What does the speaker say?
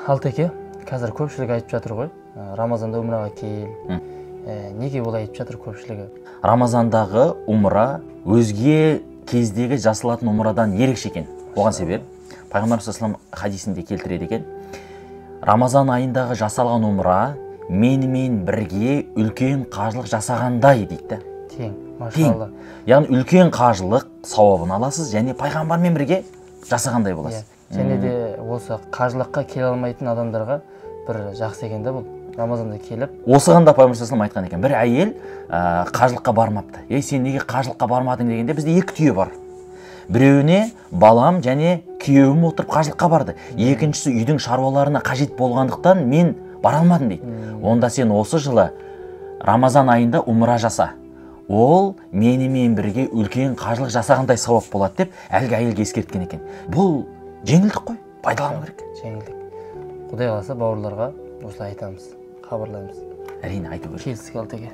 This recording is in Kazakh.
Алтеке, қазір көпшілік айтып жатыр ғой, Рамазанда умраға кел. Неге олай айтып жатыр көпшілігі? Рамазандағы умра өзге кездегі жасалатын умрадан ерекше екен. Оған себеп Пайғамбар саллаллаху алейхи хадисінде келтіреді екен. Рамазан айындағы жасалған умра менімен бірге үлкен қажылық жасағандай дейді. Тең, машалла. Яғни үлкен қажылық сауабын аласыз және пайғамбармен бірге жасағандай боласыз. Және де осы қажылыққа келе алмайтын адамдарға бір жақсы екен бұл. Рамазанда келіп. Осыған да Пайғамбар саллаллаху айтқан екен. Бір әйел қажылыққа бармапты. Сен неге қажылыққа бармадың дегенде бізде екі түйе бар. Біреуіне балам және күйеуім отырып қажылыққа барды. Екіншісі үйдің шаруаларына қажет болғандықтан мен бара алмадым дейді. Онда сен осы жылы Рамазан айында умра жаса. Ол менімен бірге үлкен қажылық жасағандай сауап болады деп әлгі әйелге ескерткен екен. Бұл жеңілдік қой, пайдалану керек. Жеңілдік. Құдай қаласа бауырларға осылай айтамыз, хабарлаймыз. Әрине айту керек. Келістік Алтеке.